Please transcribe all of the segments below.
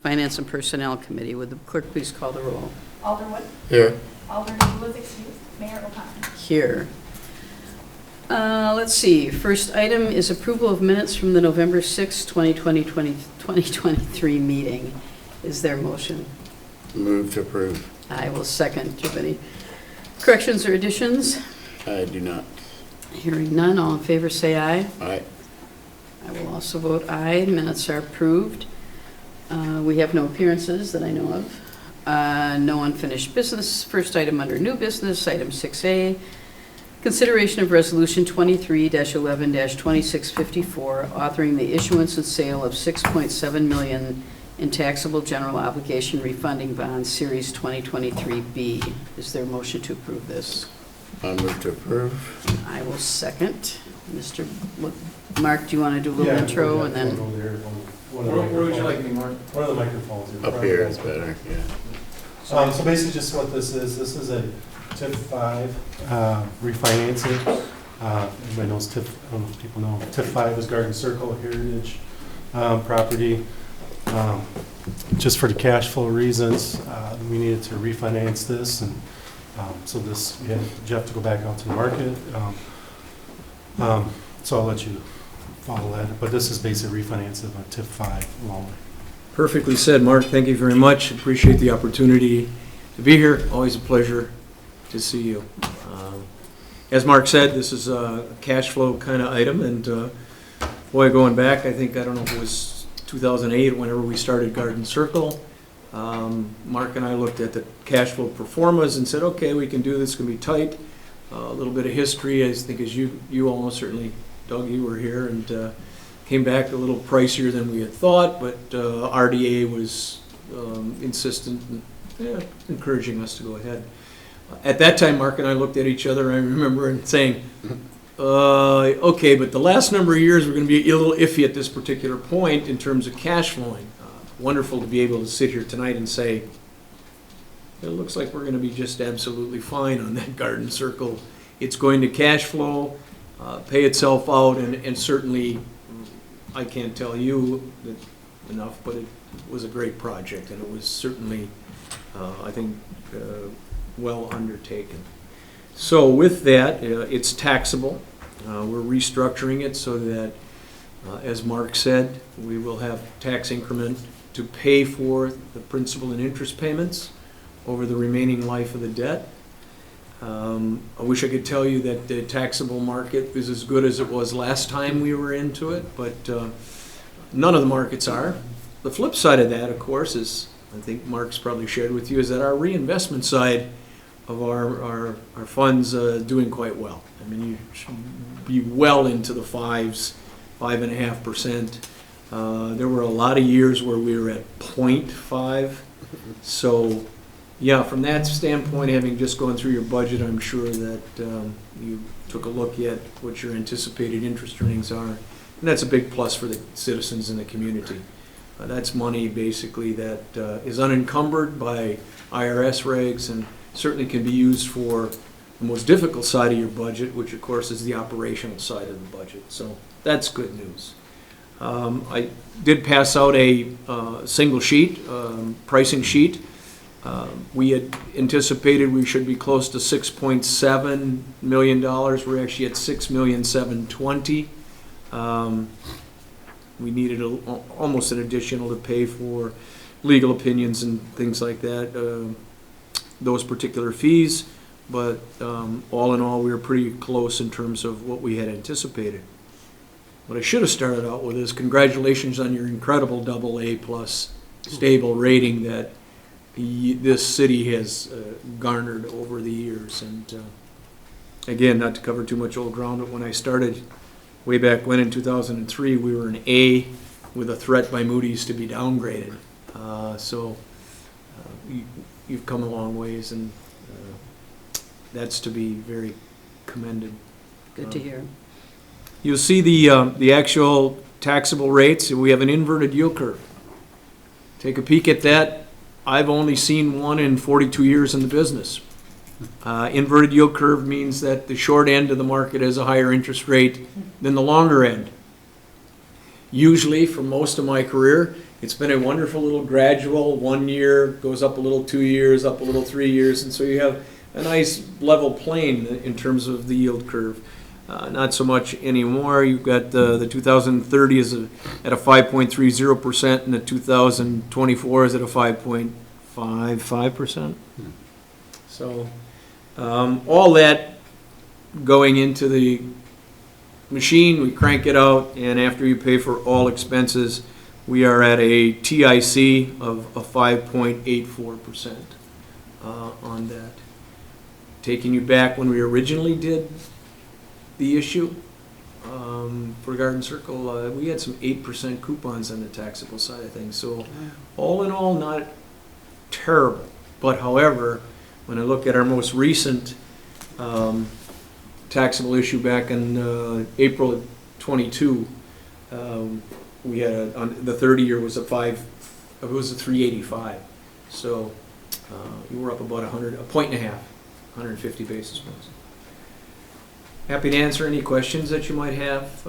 Finance and Personnel Committee. Would the clerk please call the roll? Alderwood. Here. Alderman was excused. Mayor O'Connor. Here. Let's see. First item is approval of minutes from the November 6, 2023 meeting. Is there a motion? Move to approve. I will second. Do you have any corrections or additions? I do not. Hearing none, all in favor say aye. Aye. I will also vote aye. Minutes are approved. We have no appearances that I know of. No unfinished business. First item under new business, item 6A, consideration of resolution 23-11-2654, authoring the issuance and sale of $6.7 million in taxable general obligation refunding bonds, Series 2023B. Is there a motion to approve this? I move to approve. I will second. Mark, do you want to do a little intro and then? Where would you like me, Mark? One of the microphones. Up here is better, yeah. So basically just what this is a TIF 5 refinancing. Everybody knows TIF, I don't know if people know, TIF 5 is Garden Circle Heritage property. Just for the cash flow reasons, we needed to refinance this, and so this, we had Jeff to go back out to the market. So I'll let you follow that, but this is basically refinance of a TIF 5 loan. Perfectly said, Mark. Thank you very much. Appreciate the opportunity to be here. Always a pleasure to see you. As Mark said, this is a cash flow kind of item, and boy, going back, I don't know if it was 2008, whenever we started Garden Circle, Mark and I looked at the cash flow performance and said, okay, we can do this, it's going to be tight. A little bit of history, I think, as you almost certainly, Doug, you were here, and came back a little pricier than we had thought, but RDA was insistent and encouraging us to go ahead. At that time, Mark and I looked at each other, I remember, and saying, okay, but the last number of years we're going to be a little iffy at this particular point in terms of cash flowing. Wonderful to be able to sit here tonight and say, it looks like we're going to be just absolutely fine on that Garden Circle. It's going to cash flow, pay itself out, and certainly, I can't tell you enough, but it was a great project, and it was certainly, I think, well undertaken. So with that, it's taxable. We're restructuring it so that, as Mark said, we will have tax increment to pay for the principal and interest payments over the remaining life of the debt. I wish I could tell you that the taxable market is as good as it was last time we were into it, but none of the markets are. The flip side of that, of course, is, I think Mark's probably shared with you, is that our reinvestment side of our funds doing quite well. I mean, you should be well into the 5.5%. There were a lot of years where we were at 0.5. So, yeah, from that standpoint, having just gone through your budget, I'm sure that you took a look at what your anticipated interest earnings are. And that's a big plus for the citizens in the community. That's money basically that is unencumbered by IRS regs and certainly can be used for the most difficult side of your budget, which of course is the operational side of the budget. So that's good news. I did pass out a single sheet, pricing sheet. We had anticipated we should be close to $6.7 million. We're actually at $6,720,000. We needed almost an additional to pay for legal opinions and things like that, those particular fees. But all in all, we were pretty close in terms of what we had anticipated. What I should have started out with is congratulations on your incredible AA+ stable rating that this city has garnered over the years. And again, not to cover too much old ground, but when I started way back when in 2003, we were an A with a threat by Moody's to be downgraded. So you've come a long ways, and that's to be very commended. Good to hear. You'll see the actual taxable rates. We have an inverted yield curve. Take a peek at that. I've only seen one in 42 years in the business. Inverted yield curve means that the short end of the market has a higher interest rate than the longer end. Usually, for most of my career, it's been a wonderful little gradual, 1 year, goes up a little 2 years, up a little 3 years, and so you have a nice level plane in terms of the yield curve. Not so much anymore. You've got the 2030 is at a 5.30%, and the 2024 is at a 5.55%. So all that going into the machine, we crank it out, and after you pay for all expenses, we are at a TIC of a 5.84% on that. Taking you back when we originally did the issue for Garden Circle, we had some 8% coupons on the taxable side of things. So all in all, not terrible. But however, when I look at our most recent taxable issue back in April of 22, we had on the 30-year was a 385. So you were up about a point and a half, 150 basis points. Happy to answer any questions that you might have.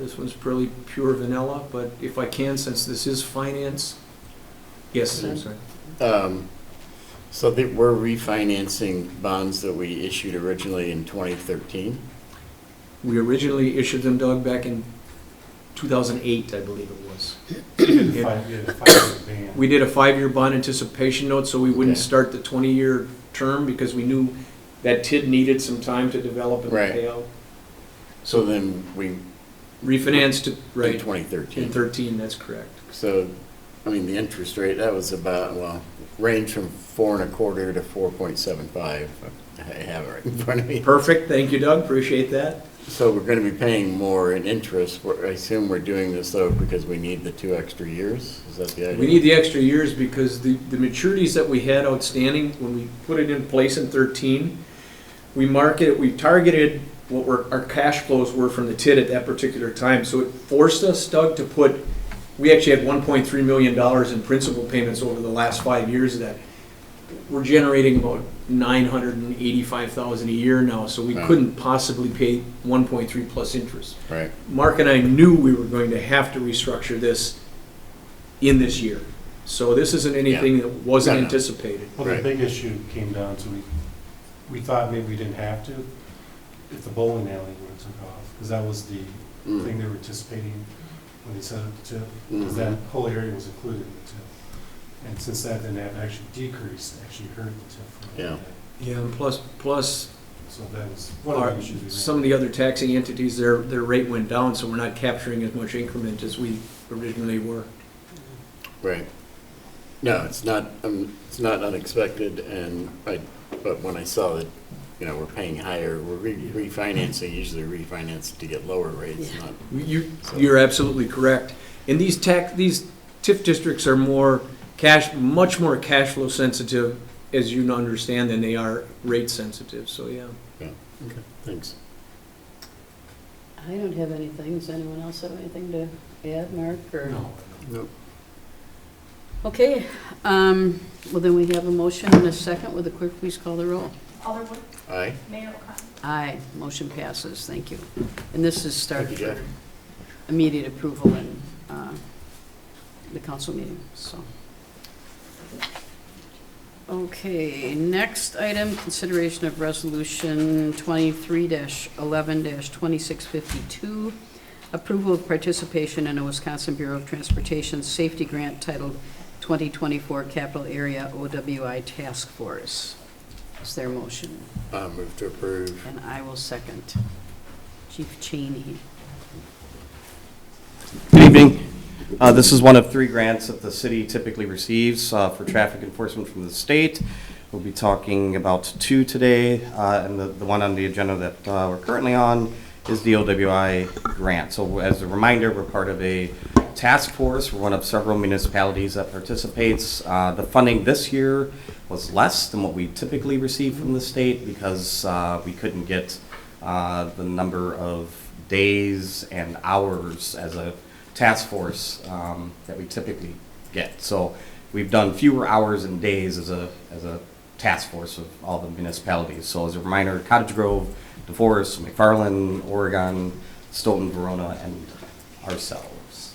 This one's pretty pure vanilla, but if I can, since this is finance. Yes, I'm sorry. So we're refinancing bonds that we issued originally in 2013? We originally issued them, Doug, back in 2008, I believe it was. We did a 5-year bond anticipation note, so we wouldn't Okay. start the 20-year term because we knew that TID needed some time to develop and Right. pay out. So then we, Refinanced it, in right, 2013. in 13, that's correct. So, I mean, the interest rate, that was about, well, range from 4.25 to 4.75. I have it right in front of me. Perfect, thank you, Doug, appreciate that. So we're going to be paying more in interest. I assume we're doing this though because we need the 2 extra years? Is that the idea? We need the extra years because the maturities that we had outstanding, when we put it in place in 13, we targeted what our cash flows were from the TID at that particular time. So it forced us, Doug, to we actually had $1.3 million in principal payments over the last 5 years of that. We're generating about $985,000 a year now, so we Wow. couldn't possibly pay 1.3 plus interest. Right. Mark and I knew we were going to have to restructure this in this year. So this isn't anything that wasn't No, no. anticipated. Well, Right. the big issue came down to, we thought maybe we didn't have to, if the bowling alley would have took off, because that was the thing they were anticipating when they set up the TIF, because that whole area was included in the TIF. And since that didn't have actually decreased, it actually hurt the TIF for a little bit. Yeah, and plus So that was one of the issues we ran. some of the other taxing entities, their rate went down, so we're not capturing as much increment as we originally were. Right. No, it's not unexpected, but when I saw that, we're paying higher, we're refinancing, usually refinance to get lower rates, Yeah. not. You're absolutely correct. And these TIF districts are much more cash flow sensitive, as you understand, than they are rate sensitive, so yeah. Okay, thanks. I don't have anything. Does anyone else have anything to add, Mark? Or? No. Nope. Okay, well then we have a motion and a second. Will the clerk please call the roll? Alderwood, Aye. Mayor O'Connor. Aye, motion passes. Thank you. And this is Thank started you, for Jeff. immediate approval in the council meeting, so. Okay, next item, consideration of resolution 23-11-2652, approval of participation in a Wisconsin Bureau of Transportation safety grant titled 2024 Capital Area OWI Task Force. Is there a motion? Move to approve. And I will second. Chief Cheney. Good evening. This is one of 3 grants that the city typically receives for traffic enforcement from the state. We'll be talking about 2 today, and the one on the agenda that we're currently on is the OWI grant. So as a reminder, we're part of a task force. We're one of several municipalities that participates. The funding this year was less than what we typically receive from the state because we couldn't get the number of days and hours as a task force that we typically get. So we've done fewer hours and days as a task force of all the municipalities. So as a reminder, Cottage Grove, DeForest, McFarland, Oregon, Stoughton, Verona, and ourselves.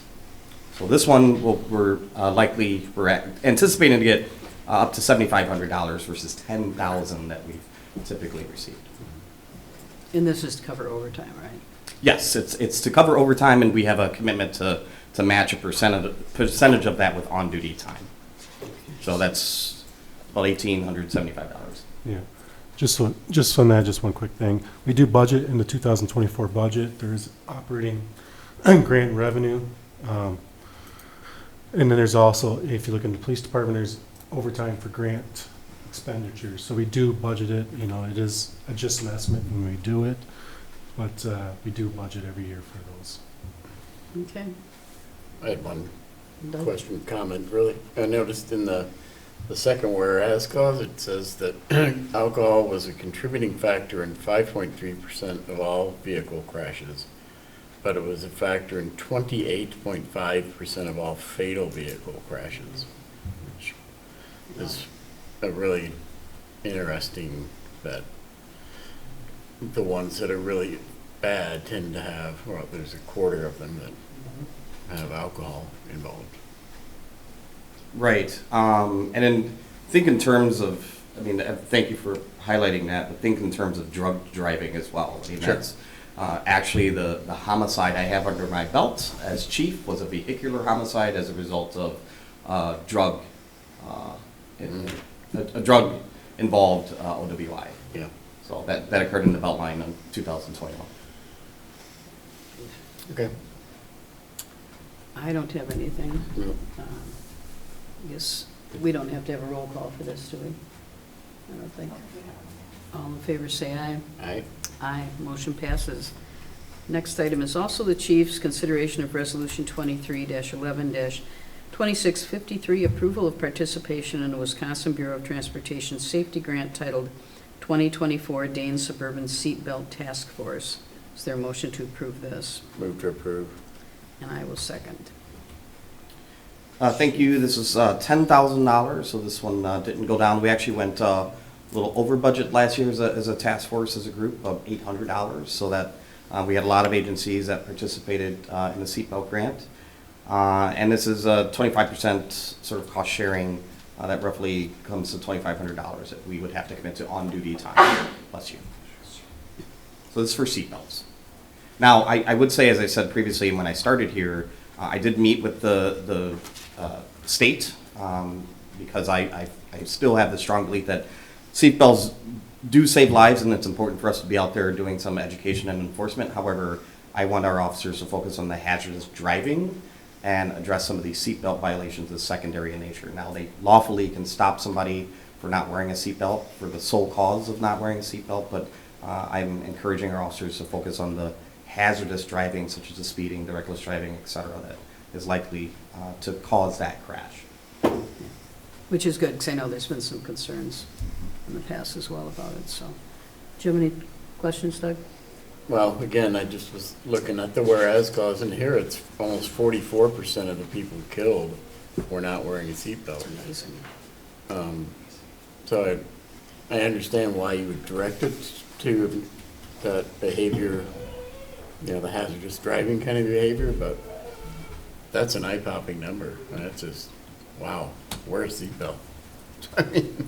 So this one, we're anticipating to get up to $7,500 versus $10,000 that we've typically received. And this is to cover overtime, right? Yes, it's to cover overtime, and we have a commitment to match a percentage of that with on-duty time. So that's about $1,875. Yeah. Just on that, just one quick thing. We do budget in the 2024 budget. There's operating grant revenue. And then there's also, if you look in the police department, there's overtime for grant expenditures. So we do budget it, it is just an estimate when we do it, but we do budget every year for those. Okay. I had one Doug? question, comment, really. I noticed in the second whereas clause, it says that alcohol was a contributing factor in 5.3% of all vehicle crashes, but it was a factor in 28.5% of all fatal vehicle crashes, which is a really interesting that the ones that are really bad tend to have, well, there's a quarter of them that have alcohol involved. Right. And then think in terms of, thank you for highlighting that, but think in terms of drug driving as well. Sure. That's actually the homicide I have under my belt as chief was a vehicular homicide as a result of a drug involved OWI. Yeah. So that occurred in the Beltline in 2021. Okay. I don't have anything. No. I guess we don't have to have a roll call for this, do we? I don't think. All in favor, say aye. Aye. Aye, motion passes. Next item is also the chief's consideration of Resolution 23-11-2653, approval of participation in the Wisconsin Bureau of Transportation Safety Grant titled 2024 Dane Suburban Seatbelt Task Force. Is there a motion to approve this? Move to approve. And I will second. Thank you. This is $10,000, so this one didn't go down. We actually went a little over budget last year as a task force, as a group of $800, so that we had a lot of agencies that participated in the seatbelt grant. And this is a 25% sort of cost sharing that roughly comes to $2,500 that we would have to commit to on-duty time plus you. So this is for seatbelts. Now, I would say, as I said previously when I started here, I did meet with the state because I still have the strong belief that seatbelts do save lives, and it's important for us to be out there doing some education and enforcement. However, I want our officers to focus on the hazardous driving and address some of these seatbelt violations as secondary in nature. Now, they lawfully can stop somebody for not wearing a seatbelt for the sole cause of not wearing a seatbelt, but I'm encouraging our officers to focus on the hazardous driving, such as the speeding, the reckless driving, et cetera, that is likely to cause that crash. Which is good, because I know there's been some concerns in the past as well about it, so. Do you have any questions, Doug? Well, again, I just was looking at the whereas clause, and here it's almost 44% of the people killed were not wearing a seatbelt. Amazing. So I understand why you would direct it to that behavior, the hazardous driving kind of behavior, but that's an eye-popping number. And that's just, wow, where's seatbelt?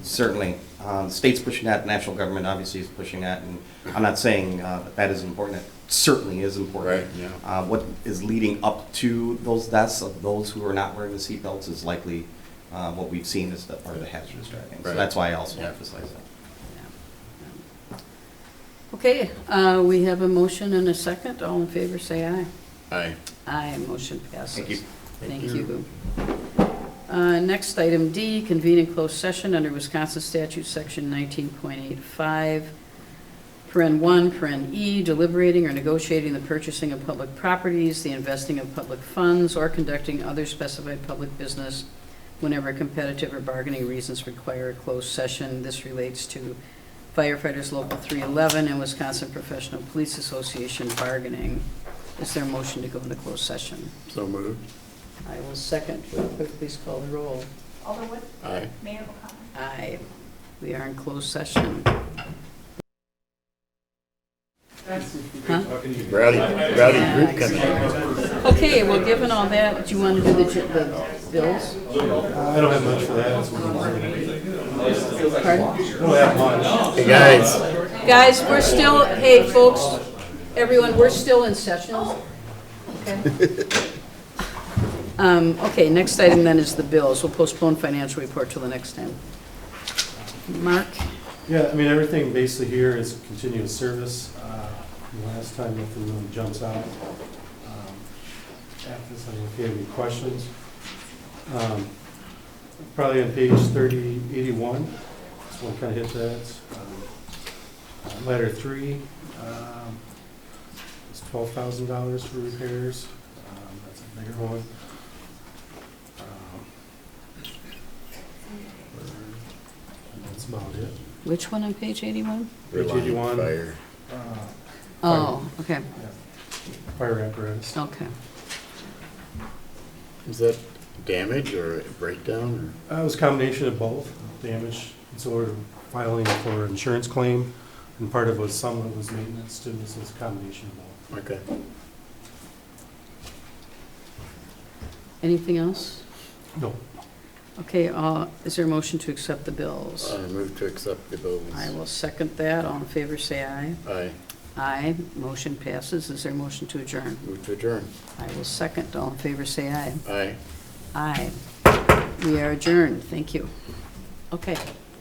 Certainly. The state's pushing that, the national government obviously is pushing that, and I'm not saying that isn't important. It certainly is important. Right, yeah. What is leading up to those deaths of those who are not wearing the seatbelts is likely what we've seen is the part of the hazardous driving. So Right. that's why I also Yeah. emphasize that. Okay, we have a motion and a second. All in favor, say aye. Aye. Aye, motion passes. Thank you. Thank you. Next, item D, convene in closed session under Wisconsin statute section 19.85, paren 1, paren E, deliberating or negotiating the purchasing of public properties, the investing of public funds, or conducting other specified public business whenever competitive or bargaining reasons require a closed session. This relates to firefighters local 311 and Wisconsin Professional Police Association bargaining. Is there a motion to go into closed session? So moved. I will second. Will the clerk please call the roll? Alderwood, Aye. Mayor O'Connor. Aye. We are in closed session. Huh? Rowdy group coming in. Okay, well, given all that, do you want to do the bills? I don't have much for that. Pardon? I don't have much. Hey, guys, Guys, we're still, hey, folks, everyone, we're still in session. Okay. Okay, next item then is the bills. We'll postpone financial report till the next time. Mark? Yeah, I mean, everything basically here is continuous service. Last time, nothing really jumps out. After this, I don't know if you have any questions. Probably on page 3081, just want to kind of hit that. Letter 3, it's $12,000 for repairs. That's a bigger one. That's about it. Which one on page 81? Reliant 81. Fire. Oh, okay, Fire apparatus. okay. Is that damage or a breakdown? It was a combination of both, damage, and so we're filing for insurance claim, and part of it was, some of it was maintenance too, so it's a combination of both. Or? Okay. Anything else? No. Okay, is there a motion to accept the bills? I move to accept the bills. I will second that. All in favor, say aye. Aye. Aye. Motion passes. Is there a motion to adjourn? Move to adjourn. I will second. All in favor, say aye. Aye. Aye. We are adjourned. Thank you. Okay.